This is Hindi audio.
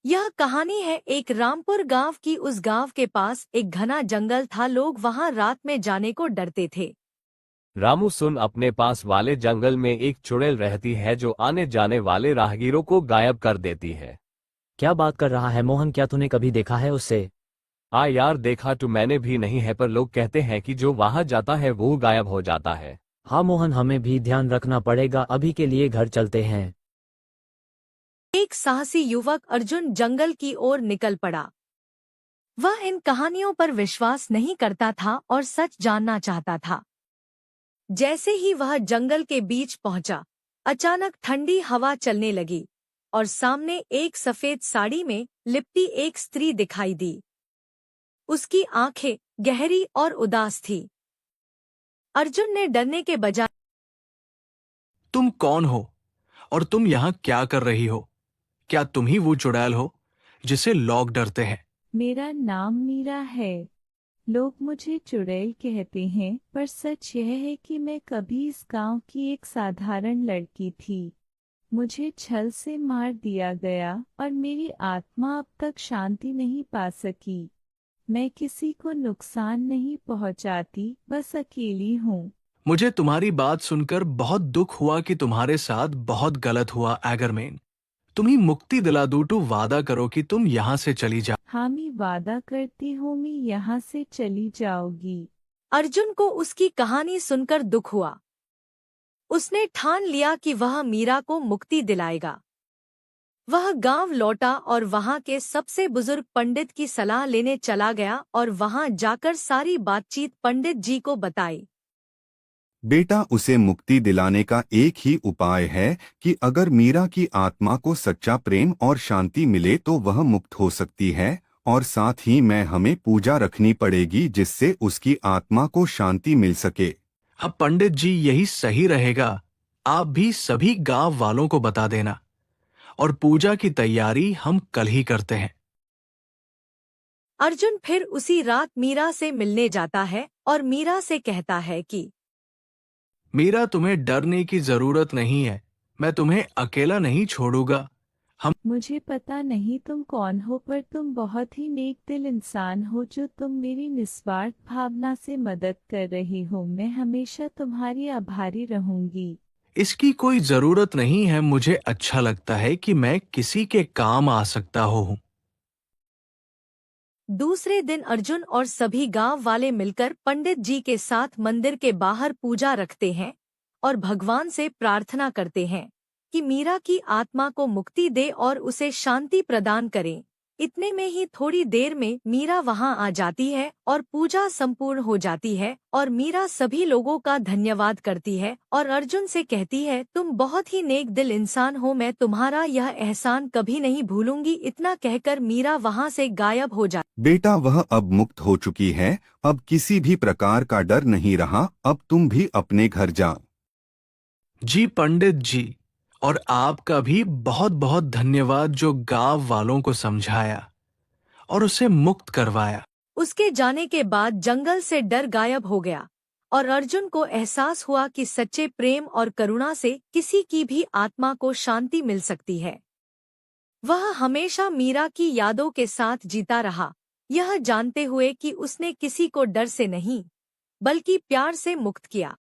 यह कहानी है एक रामपुर गांव की। उस गांव के पास एक घना जंगल था। लोग वहां रात में जाने को डरते थे। रामू सुन, अपने पास वाले जंगल में एक चुड़ैल रहती है जो आने जाने वाले राहगीरों को गायब कर देती है। क्या बात कर रहा है मोहन? क्या तूने कभी देखा है उससे? यार, देखा तो मैंने भी नहीं है, पर लोग कहते हैं कि जो वहां जाता है वो गायब हो जाता है। हाँ मोहन, हमें भी ध्यान रखना पड़ेगा। अभी के लिए घर चलते हैं। एक साहसी युवक अर्जुन जंगल की ओर निकल पड़ा। वह इन कहानियों पर विश्वास नहीं करता था और सच जानना चाहता था। जैसे ही वह जंगल के बीच पहुंचा, अचानक ठंडी हवा चलने लगी और सामने एक सफेद साड़ी में लिपटी एक स्त्री दिखाई दी। उसकी आंखें गहरी और उदास थी। अर्जुन ने डरने के बजाय, तुम कौन हो और तुम यहाँ क्या कर रही हो? क्या तुम ही वो चुड़ैल हो जिसे लोग डरते हैं? मेरा नाम मीरा है। लोग मुझे चुड़ैल कहते हैं, पर सच यह है कि मैं कभी इस गांव की एक साधारण लड़की थी। मुझे छल से मार दिया गया और मेरी आत्मा अब तक शांति नहीं पा सकी। मैं किसी को नुकसान नहीं पहुंचाती, बस अकेली हूँ। मुझे तुम्हारी बात सुनकर बहुत दुख हुआ कि तुम्हारे साथ बहुत गलत हुआ एगरमैन। तुम्हें मुक्ति दिला दूं तो वादा करो कि तुम यहाँ से चली जाओ। हाँ, मैं वादा करती हूँ मैं यहाँ से चली जाऊंगी। अर्जुन को उसकी कहानी सुनकर दुख हुआ। उसने ठान लिया कि वह मीरा को मुक्ति दिलाएगा। वह गांव लौटा और वहां के सबसे बुजुर्ग पंडित की सलाह लेने चला गया और वहां जाकर सारी बातचीत पंडित जी को बताई। बेटा, उसे मुक्ति दिलाने का एक ही उपाय है कि अगर मीरा की आत्मा को सच्चा प्रेम और शांति मिले तो वह मुक्त हो सकती है, और साथ ही हमें पूजा रखनी पड़ेगी जिससे उसकी आत्मा को शांति मिल सके। अब पंडित जी, यही सही रहेगा। आप भी सभी गांव वालों को बता देना, और पूजा की तैयारी हम कल ही करते हैं। अर्जुन फिर उसी रात मीरा से मिलने जाता है और मीरा से कहता है कि मीरा, तुम्हें डरने की जरूरत नहीं है। मैं तुम्हें अकेला नहीं छोड़ूंगा। मुझे पता नहीं तुम कौन हो, पर तुम बहुत ही नेक दिल इंसान हो जो तुम मेरी निस्वार्थ भावना से मदद कर रही हो। मैं हमेशा तुम्हारी आभारी रहूंगी। इसकी कोई जरूरत नहीं है। मुझे अच्छा लगता है कि मैं किसी के काम आ सकता हूँ। दूसरे दिन अर्जुन और सभी गांव वाले मिलकर पंडित जी के साथ मंदिर के बाहर पूजा रखते हैं और भगवान से प्रार्थना करते हैं कि मीरा की आत्मा को मुक्ति दे और उसे शांति प्रदान करें। इतने में ही थोड़ी देर में मीरा वहां आ जाती है और पूजा संपूर्ण हो जाती है और मीरा सभी लोगों का धन्यवाद करती है और अर्जुन से कहती है, तुम बहुत ही नेक दिल इंसान हो, मैं तुम्हारा यह एहसान कभी नहीं भूलूंगी। इतना कहकर मीरा वहां से गायब हो जाती। बेटा, वह अब मुक्त हो चुकी है। अब किसी भी प्रकार का डर नहीं रहा। अब तुम भी अपने घर जाओ। जी पंडित जी, और आपका भी बहुत बहुत धन्यवाद जो गांव वालों को समझाया और उसे मुक्त करवाया। उसके जाने के बाद जंगल से डर गायब हो गया और अर्जुन को एहसास हुआ कि सच्चे प्रेम और करुणा से किसी की भी आत्मा को शांति मिल सकती है। वह हमेशा मीरा की यादों के साथ जीता रहा, यह जानते हुए कि उसने किसी को डर से नहीं बल्कि प्यार से मुक्त किया।